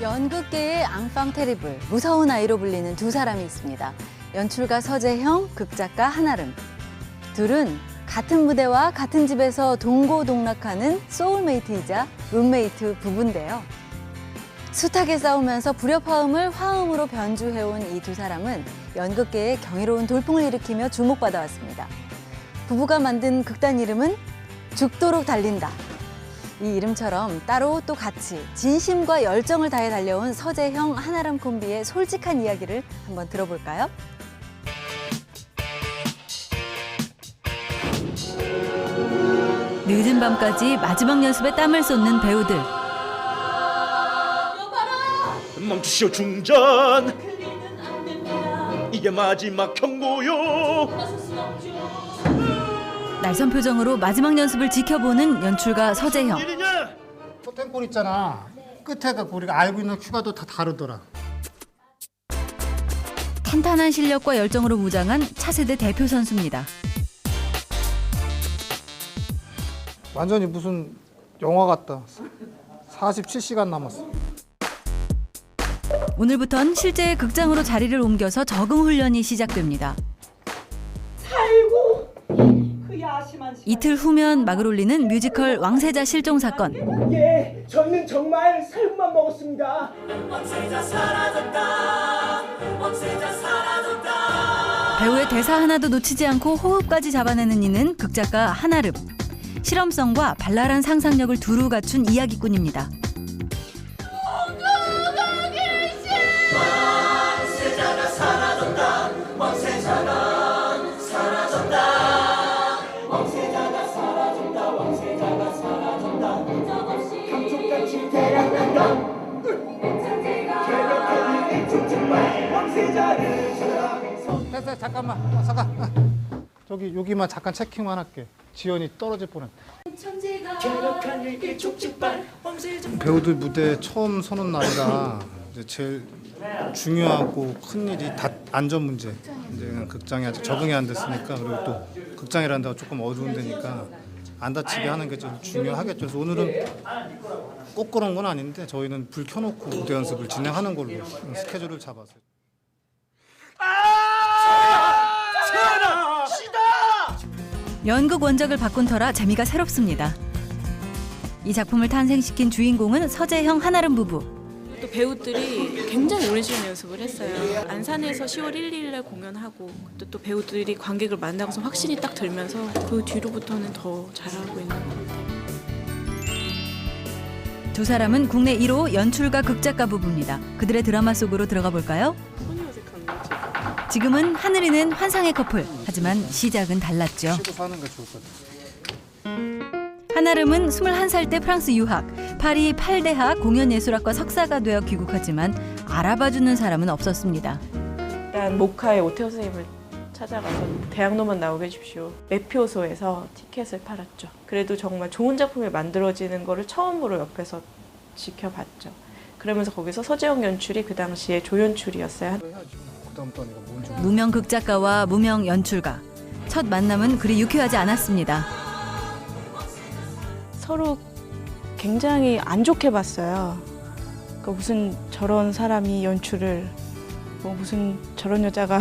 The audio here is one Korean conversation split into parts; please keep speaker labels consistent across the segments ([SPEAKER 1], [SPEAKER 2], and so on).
[SPEAKER 1] 연극계의 앙팡 테리블, 무서운 아이로 불리는 두 사람이 있습니다. 연출가 서재형, 극작가 한아름. 둘은 같은 무대와 같은 집에서 동고동락하는 소울메이트이자 룸메이트 부부인데요. 숱하게 싸우면서 불협화음을 화음으로 변주해온 이 두 사람은 연극계에 경이로운 돌풍을 일으키며 주목받아왔습니다. 부부가 만든 극단 이름은 죽도록 달린다. 이 이름처럼 따로 또 같이 진심과 열정을 다해 달려온 서재형, 한아름 콤비의 솔직한 이야기를 한번 들어볼까요? 늦은 밤까지 마지막 연습에 땀을 쏟는 배우들.
[SPEAKER 2] 멈추시오 중전, 이게 마지막 경고요.
[SPEAKER 1] 날선 표정으로 마지막 연습을 지켜보는 연출가 서재형.
[SPEAKER 3] 토템골 있잖아. 끝에가 우리가 알고 있는 큐가도 다 다르더라.
[SPEAKER 1] 탄탄한 실력과 열정으로 무장한 차세대 대표 선수입니다.
[SPEAKER 3] 완전히 무슨 영화 같다. 47시간 남았어.
[SPEAKER 1] 오늘부턴 실제 극장으로 자리를 옮겨서 적응 훈련이 시작됩니다.
[SPEAKER 4] 아이고 그 야심한 시간.
[SPEAKER 1] 이틀 후면 막을 올리는 뮤지컬 왕세자 실종 사건.
[SPEAKER 4] 예, 저는 정말 살구만 먹었습니다.
[SPEAKER 1] 배우의 대사 하나도 놓치지 않고 호흡까지 잡아내는 이는 극작가 한아름. 실험성과 발랄한 상상력을 두루 갖춘 이야기꾼입니다.
[SPEAKER 3] 됐어, 잠깐만. 저기 여기만 잠깐 체킹만 할게. 지연이 떨어질 뻔했다. 배우들 무대 처음 서는 날이라 이제 제일 중요하고 큰 일이 다 안전 문제. 이제 극장에 아직 적응이 안 됐으니까, 그리고 또 극장이라는 데가 조금 어두운 데니까 안 다치게 하는 게 좀 중요하겠죠. 그래서 오늘은 꼭 그런 건 아닌데 저희는 불 켜놓고 무대 연습을 진행하는 걸로 스케줄을 잡았어요.
[SPEAKER 1] 연극 원작을 바꾼 터라 재미가 새롭습니다. 이 작품을 탄생시킨 주인공은 서재형, 한아름 부부.
[SPEAKER 5] 또 배우들이 굉장히 오랜 시간 연습을 했어요. 안산에서 10월 1일에 공연하고 또 배우들이 관객을 만나고서 확신이 딱 들면서 그 뒤로부터는 더 잘하고 있는 것 같아요.
[SPEAKER 1] 두 사람은 국내 1호 연출가 극작가 부부입니다. 그들의 드라마 속으로 들어가 볼까요?
[SPEAKER 5] 손이 어색한 거지.
[SPEAKER 1] 지금은 하늘이는 환상의 커플. 하지만 시작은 달랐죠.
[SPEAKER 3] 쉬고 사는 게 좋을 것 같아요.
[SPEAKER 1] 한아름은 21살 때 프랑스 유학, 파리 8대학 공연예술학과 석사가 되어 귀국하지만 알아봐주는 사람은 없었습니다.
[SPEAKER 5] 일단 모카의 오태호 선생님을 찾아가서 대학로만 나오게 해주십시오. 매표소에서 티켓을 팔았죠. 그래도 정말 좋은 작품이 만들어지는 거를 처음으로 옆에서 지켜봤죠. 그러면서 거기서 서재형 연출이 그 당시에 조연출이었어요.
[SPEAKER 1] 무명 극작가와 무명 연출가. 첫 만남은 그리 유쾌하지 않았습니다.
[SPEAKER 5] 서로 굉장히 안 좋게 봤어요. 그러니까 무슨 저런 사람이 연출을, 무슨 저런 여자가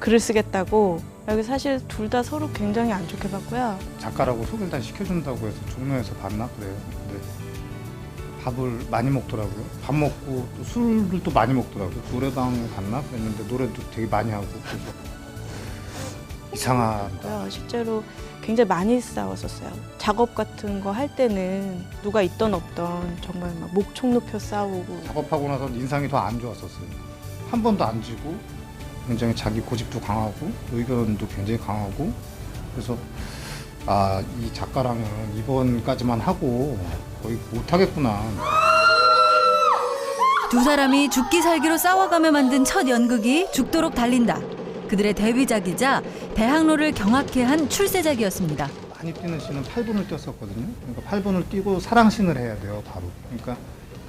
[SPEAKER 5] 글을 쓰겠다고. 여기 사실 둘 다 서로 굉장히 안 좋게 봤고요.
[SPEAKER 3] 작가라고 소개를 다 시켜준다고 해서 종로에서 봤나 그래요. 근데 밥을 많이 먹더라고요. 밥 먹고 또 술을 또 많이 먹더라고요. 노래방 갔나 그랬는데 노래도 되게 많이 하고 그래서 이상하다.
[SPEAKER 5] 실제로 굉장히 많이 싸웠었어요. 작업 같은 거 할 때는 누가 있던 없던 정말 막 목총 높여 싸우고.
[SPEAKER 3] 작업하고 나서 인상이 더 안 좋았었어요. 한 번도 안 지고 굉장히 자기 고집도 강하고 의견도 굉장히 강하고 그래서 이 작가랑은 이번까지만 하고 거의 못하겠구나.
[SPEAKER 1] 두 사람이 죽기 살기로 싸워가며 만든 첫 연극이 죽도록 달린다. 그들의 데뷔작이자 대학로를 경악해 한 출세작이었습니다.
[SPEAKER 3] 많이 뛰는 씬은 8분을 뛰었었거든요. 그러니까 8분을 뛰고 사랑씬을 해야 돼요, 바로. 그러니까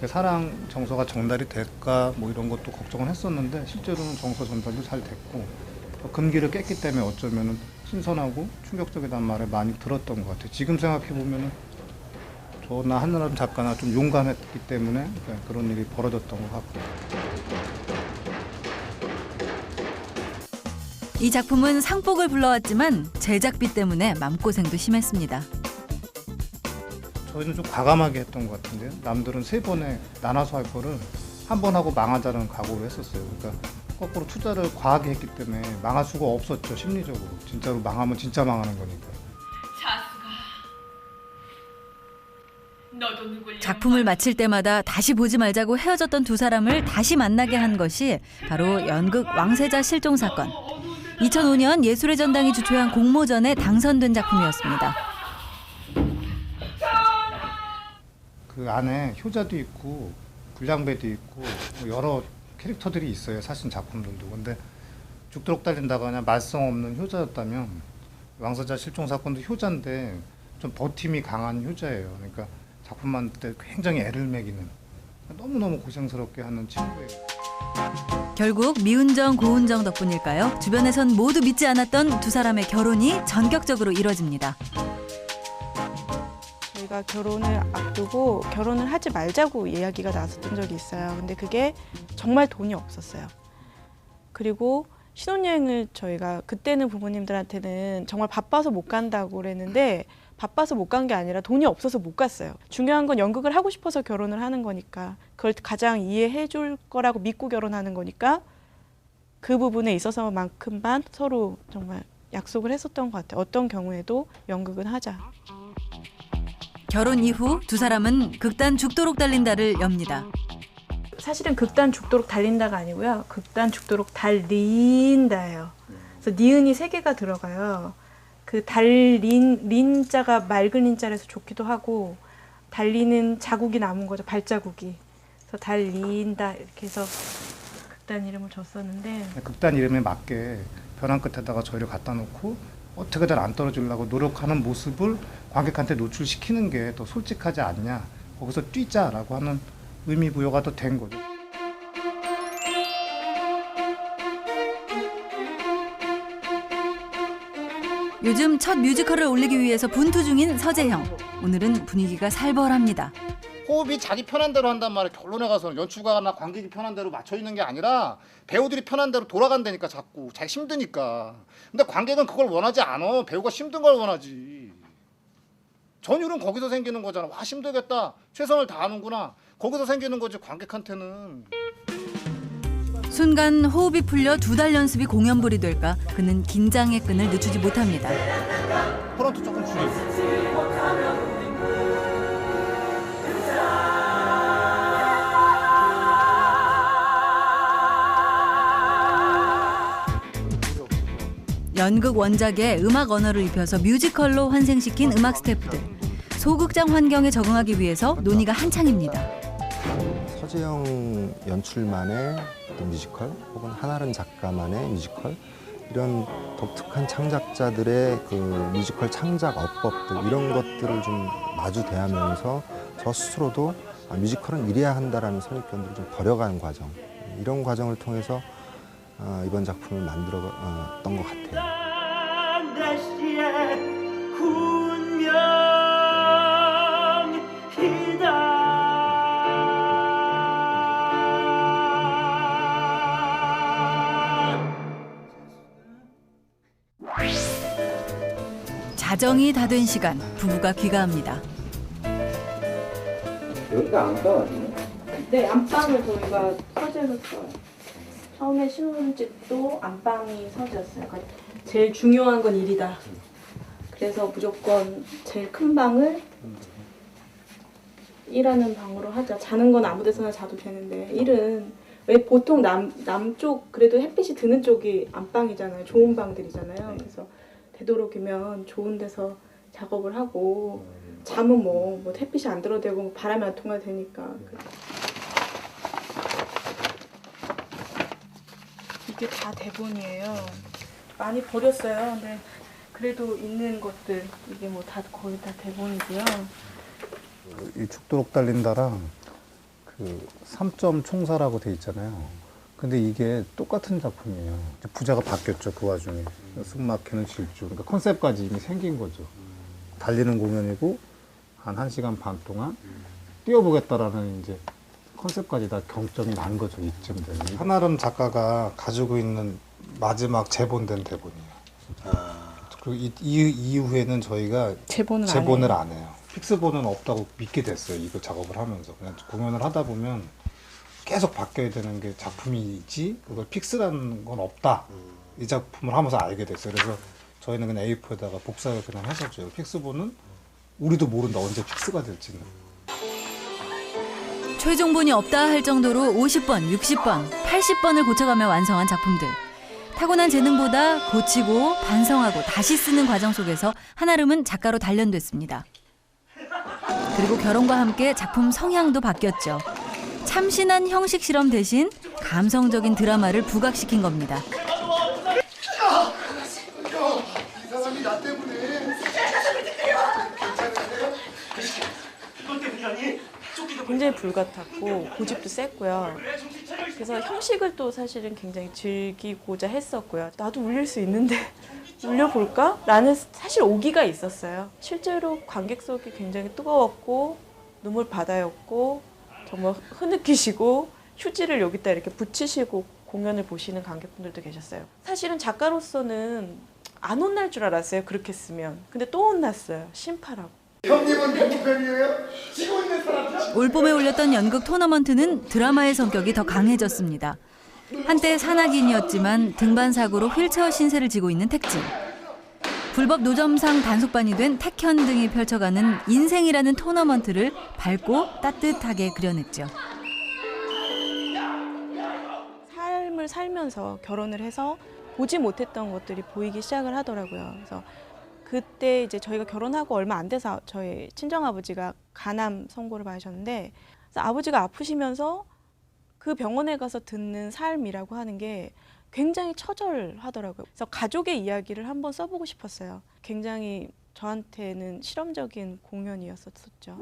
[SPEAKER 3] 그 사랑 정서가 전달이 될까 뭐 이런 것도 걱정을 했었는데 실제로는 정서 전달도 잘 됐고 금기를 깼기 때문에 어쩌면은 신선하고 충격적이란 말을 많이 들었던 것 같아요. 지금 생각해 보면은 저나 한나람 작가나 좀 용감했기 때문에 그런 일이 벌어졌던 것 같고.
[SPEAKER 1] 이 작품은 상복을 불러왔지만 제작비 때문에 마음고생도 심했습니다.
[SPEAKER 3] 저희는 좀 과감하게 했던 것 같은데요. 남들은 3번에 나눠서 할 거를 한 번 하고 망하자는 각오로 했었어요. 그러니까 거꾸로 투자를 과하게 했기 때문에 망할 수가 없었죠. 심리적으로. 진짜로 망하면 진짜 망하는 거니까.
[SPEAKER 1] 작품을 마칠 때마다 다시 보지 말자고 헤어졌던 두 사람을 다시 만나게 한 것이 바로 연극 왕세자 실종 사건. 2005년 예술의 전당이 주최한 공모전에 당선된 작품이었습니다.
[SPEAKER 3] 그 안에 효자도 있고 불량배도 있고 여러 캐릭터들이 있어요. 사실 작품들도. 근데 죽도록 달린다가 그냥 말썽 없는 효자였다면 왕세자 실종 사건도 효자인데 좀 버팀이 강한 효자예요. 그러니까 작품 만들 때 굉장히 애를 먹이는 너무너무 고생스럽게 하는 친구예요.
[SPEAKER 1] 결국 미운정 고운정 덕분일까요? 주변에선 모두 믿지 않았던 두 사람의 결혼이 전격적으로 이뤄집니다.
[SPEAKER 5] 저희가 결혼을 앞두고 결혼을 하지 말자고 이야기가 나왔던 적이 있어요. 근데 그게 정말 돈이 없었어요. 그리고 신혼여행을 저희가 그때는 부모님들한테는 정말 바빠서 못 간다고 그랬는데 바빠서 못 간 게 아니라 돈이 없어서 못 갔어요. 중요한 건 연극을 하고 싶어서 결혼을 하는 거니까 그걸 가장 이해해 줄 거라고 믿고 결혼하는 거니까 그 부분에 있어서만큼만 서로 정말 약속을 했었던 것 같아요. 어떤 경우에도 연극은 하자.
[SPEAKER 1] 결혼 이후 두 사람은 극단 죽도록 달린다를 엽니다.
[SPEAKER 5] 사실은 극단 죽도록 달린다가 아니고요. 극단 죽도록 달린다예요. 그래서 니은이 3개가 들어가요. 그 린자가 맑은 린자라서 좋기도 하고 달리는 자국이 남은 거죠. 발자국이. 그래서 달린다 이렇게 해서 극단 이름을 줬었는데
[SPEAKER 3] 극단 이름에 맞게 벼랑 끝에다가 저희를 갖다 놓고 어떻게든 안 떨어지려고 노력하는 모습을 관객한테 노출시키는 게 더 솔직하지 않냐. 거기서 뛰자라고 하는 의미 부여가 더 된 거죠.
[SPEAKER 1] 요즘 첫 뮤지컬을 올리기 위해서 분투 중인 서재형. 오늘은 분위기가 살벌합니다.
[SPEAKER 3] 호흡이 자기 편한 대로 한단 말이에요. 결론에 가서는 연출가나 관객이 편한 대로 맞춰 있는 게 아니라 배우들이 편한 대로 돌아간다니까 자꾸. 자기 힘드니까. 근데 관객은 그걸 원하지 않아. 배우가 힘든 걸 원하지. 전율은 거기서 생기는 거잖아. 와 힘들겠다. 최선을 다하는구나. 거기서 생기는 거지 관객한테는.
[SPEAKER 1] 순간 호흡이 풀려 2달 연습이 공연불이 될까 그는 긴장의 끈을 늦추지 못합니다.
[SPEAKER 3] 프런트 조금 줄이고.
[SPEAKER 1] 연극 원작에 음악 언어를 입혀서 뮤지컬로 환생시킨 음악 스태프들. 소극장 환경에 적응하기 위해서 논의가 한창입니다.
[SPEAKER 6] 서재형 연출만의 어떤 뮤지컬 혹은 한아름 작가만의 뮤지컬 이런 독특한 창작자들의 그 뮤지컬 창작 어법들 이런 것들을 좀 마주 대하면서 저 스스로도 뮤지컬은 이래야 한다라는 선입견들을 좀 버려가는 과정 이런 과정을 통해서 이번 작품을 만들었던 것 같아요.
[SPEAKER 1] 자정이 다 된 시간, 부부가 귀가합니다.
[SPEAKER 4] 여기가 안방 아니에요?
[SPEAKER 5] 네, 안방을 저희가 서재로 써요. 처음에 신혼집도 안방이 서재였어요. 그러니까 제일 중요한 건 일이다. 그래서 무조건 제일 큰 방을 일하는 방으로 하자. 자는 건 아무 데서나 자도 되는데 일은 왜 보통 남쪽 그래도 햇빛이 드는 쪽이 안방이잖아요. 좋은 방들이잖아요. 그래서 되도록이면 좋은 데서 작업을 하고 잠은 뭐 햇빛이 안 들어대고 바람이 안 통해도 되니까. 이게 다 대본이에요. 많이 버렸어요. 근데 그래도 있는 것들 이게 뭐 다 거의 다 대본이고요.
[SPEAKER 3] 이 죽도록 달린다랑 그 3점 총사라고 돼 있잖아요. 근데 이게 똑같은 작품이에요. 부자가 바뀌었죠, 그 와중에. 숨 막히는 질주. 그러니까 컨셉까지 이미 생긴 거죠. 달리는 공연이고 한 1시간 반 동안 뛰어보겠다라는 이제 컨셉까지 다 경점이 난 거죠. 이쯤 되면. 한아름 작가가 가지고 있는 마지막 재본된 대본이에요. 그리고 이후에는 저희가 재본을 안 해요. 픽스본은 없다고 믿게 됐어요. 이거 작업을 하면서. 그냥 공연을 하다 보면 계속 바뀌어야 되는 게 작품이지 그걸 픽스라는 건 없다. 이 작품을 하면서 알게 됐어요. 그래서 저희는 그냥 A4에다가 복사를 그냥 했었죠. 픽스본은 우리도 모른다. 언제 픽스가 될지는.
[SPEAKER 1] 최종본이 없다 할 정도로 50번, 60번, 80번을 고쳐가며 완성한 작품들. 타고난 재능보다 고치고 반성하고 다시 쓰는 과정 속에서 한아름은 작가로 단련됐습니다. 그리고 결혼과 함께 작품 성향도 바뀌었죠. 참신한 형식 실험 대신 감성적인 드라마를 부각시킨 겁니다.
[SPEAKER 5] 굉장히 불같았고 고집도 셌고요. 그래서 형식을 또 사실은 굉장히 즐기고자 했었고요. 나도 울릴 수 있는데 울려볼까? 라는 사실 오기가 있었어요. 실제로 관객석이 굉장히 뜨거웠고 눈물 바다였고 정말 흐느끼시고 휴지를 여기다 이렇게 붙이시고 공연을 보시는 관객분들도 계셨어요. 사실은 작가로서는 안 혼날 줄 알았어요. 그렇게 쓰면. 근데 또 혼났어요. 심파라고.
[SPEAKER 7] 형님은 누구 편이에요? 지고 있는 사람.
[SPEAKER 1] 올봄에 올렸던 연극 토너먼트는 드라마의 성격이 더 강해졌습니다. 한때 산악인이었지만 등반 사고로 휠체어 신세를 지고 있는 택진. 불법 노점상 단속반이 된 택현 등이 펼쳐가는 인생이라는 토너먼트를 밝고 따뜻하게 그려냈죠.
[SPEAKER 5] 삶을 살면서 결혼을 해서 보지 못했던 것들이 보이기 시작을 하더라고요. 그래서 그때 이제 저희가 결혼하고 얼마 안 돼서 저희 친정아버지가 간암 선고를 받으셨는데 그래서 아버지가 아프시면서 그 병원에 가서 듣는 삶이라고 하는 게 굉장히 처절하더라고요. 그래서 가족의 이야기를 한번 써보고 싶었어요. 굉장히 저한테는 실험적인 공연이었었죠.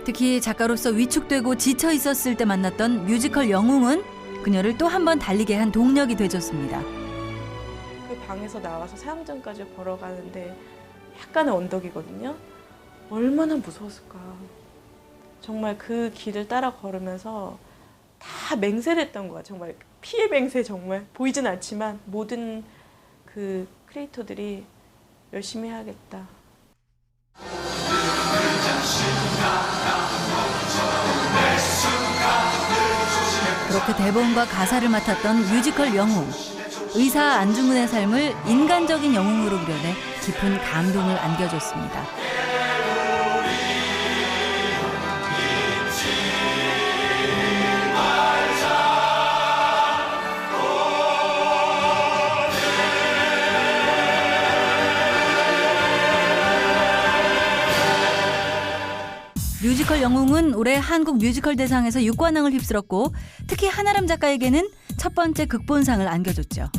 [SPEAKER 1] 특히 작가로서 위축되고 지쳐 있었을 때 만났던 뮤지컬 영웅은 그녀를 또 한 번 달리게 한 동력이 되줬습니다.
[SPEAKER 5] 그 방에서 나와서 사형장까지 걸어가는데 약간의 언덕이거든요. 얼마나 무서웠을까. 정말 그 길을 따라 걸으면서 다 맹세를 했던 거야. 정말 피해 맹세 정말. 보이진 않지만 모든 그 크리에이터들이 열심히 해야겠다.
[SPEAKER 1] 그렇게 대본과 가사를 맡았던 뮤지컬 영웅. 의사 안중근의 삶을 인간적인 영웅으로 그려내 깊은 감동을 안겨줬습니다. 뮤지컬 영웅은 올해 한국 뮤지컬 대상에서 6관왕을 휩쓸었고 특히 한아름 작가에게는 첫 번째 극본상을 안겨줬죠.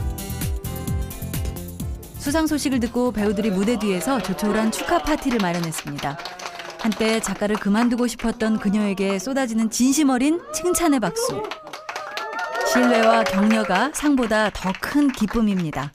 [SPEAKER 1] 수상 소식을 듣고 배우들이 무대 뒤에서 조촐한 축하 파티를 마련했습니다. 한때 작가를 그만두고 싶었던 그녀에게 쏟아지는 진심 어린 칭찬의 박수. 신뢰와 격려가 상보다 더 큰 기쁨입니다.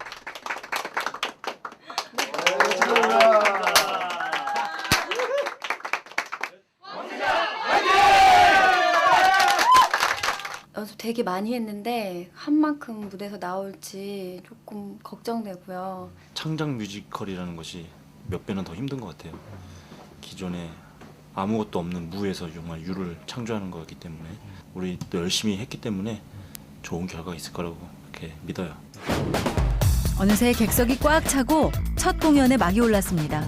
[SPEAKER 8] 되게 많이 했는데 한 만큼 무대에서 나올지 조금 걱정되고요.
[SPEAKER 2] 창작 뮤지컬이라는 것이 몇 배는 더 힘든 것 같아요. 기존에 아무것도 없는 무에서 정말 유를 창조하는 거기 때문에 우리 또 열심히 했기 때문에 좋은 결과가 있을 거라고 그렇게 믿어요.
[SPEAKER 1] 어느새 객석이 꽉 차고 첫 공연에 막이 올랐습니다.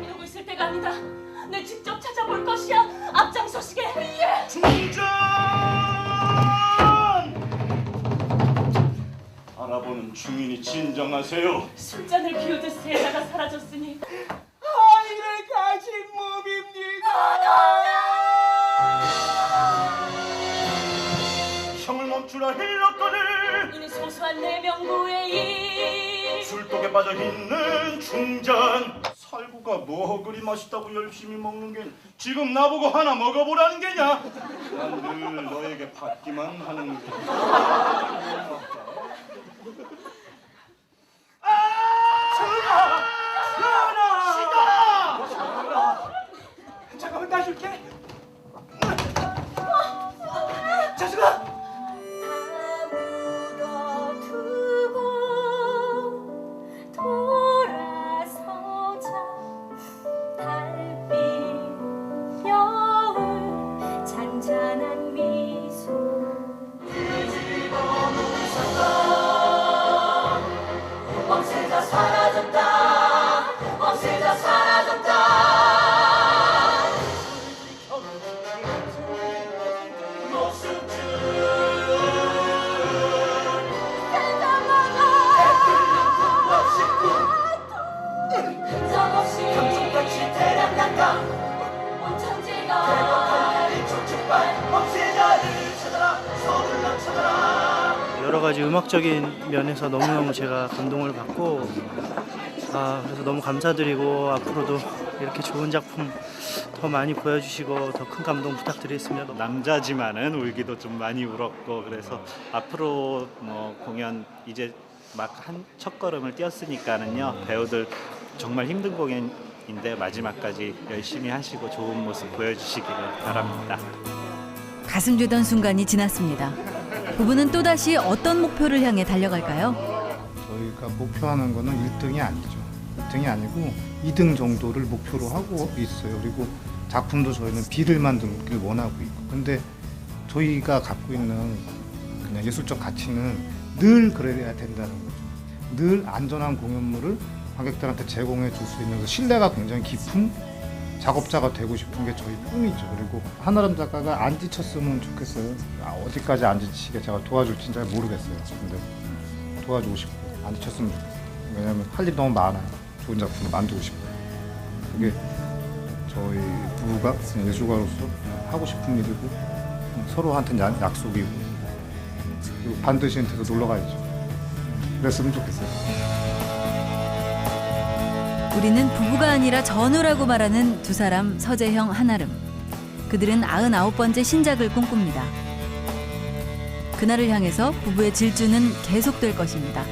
[SPEAKER 9] 이러고 있을 때가 아니다. 내 직접 찾아볼 것이야. 앞장서시게. 예.
[SPEAKER 2] 중전! 알아보는 중인이 진정하세요.
[SPEAKER 9] 술잔을 비우듯 세자가 사라졌으니
[SPEAKER 4] 아이를 가진 몸입니다.
[SPEAKER 2] 형을 멈추라 힐렀거늘.
[SPEAKER 9] 이는 소수한 하지만 내 명부의 일
[SPEAKER 10] 술독에 빠져 있는 중전. 살구가 뭐 그리 맛있다고 열심히 먹는 게 지금 나보고 하나 먹어보라는 게냐? 난 늘 너에게 받기만 하는 게.
[SPEAKER 4] 잠깐만 나 줄게. 자식아.
[SPEAKER 9] 다 묻어두고 돌아서자 달빛 겨울 잔잔한 미소 뒤집어 뭉쳤다 없애자 사라졌다 없애자 사라졌다
[SPEAKER 4] 감쪽같이 대략난강
[SPEAKER 9] 온천지가
[SPEAKER 4] 촉촉발 없애자를 찾아라 서둘러 찾아라.
[SPEAKER 11] 여러 가지 음악적인 면에서 너무너무 제가 감동을 받고 그래서 너무 감사드리고 앞으로도 이렇게 좋은 작품 더 많이 보여주시고 더 큰 감동 부탁드리겠습니다.
[SPEAKER 12] 남자지만은 울기도 좀 많이 울었고 그래서 앞으로 뭐 공연 이제 막 한 첫걸음을 띄었으니까는요 배우들 정말 힘든 공연인데 마지막까지 열심히 하시고 좋은 모습 보여주시기를 바랍니다.
[SPEAKER 1] 가슴 주던 순간이 지났습니다. 부부는 또다시 어떤 목표를 향해 달려갈까요?
[SPEAKER 3] 저희가 목표하는 거는 1등이 아니죠. 1등이 아니고 2등 정도를 목표로 하고 있어요. 그리고 작품도 저희는 B를 만들기를 원하고 있고. 근데 저희가 갖고 있는 그냥 예술적 가치는 늘 그래야 된다는 거죠. 늘 안전한 공연물을 관객들한테 제공해 줄 수 있는 신뢰가 굉장히 깊은 작업자가 되고 싶은 게 저희 꿈이죠. 그리고 한아름 작가가 안 지쳤으면 좋겠어요. 어디까지 안 지치게 제가 도와줄지 잘 모르겠어요. 근데 도와주고 싶고 안 지쳤으면 좋겠어요. 왜냐하면 할 일이 너무 많아요. 좋은 작품을 만들고 싶어요. 그게 저희 부부가 예술가로서 하고 싶은 일이고 서로한테는 약속이고 그리고 반드시 데서 놀러 가야죠. 그랬으면 좋겠어요.
[SPEAKER 1] 우리는 부부가 아니라 전우라고 말하는 두 사람 서재형, 한아름. 그들은 99번째 신작을 꿈꿉니다. 그날을 향해서 부부의 질주는 계속될 것입니다.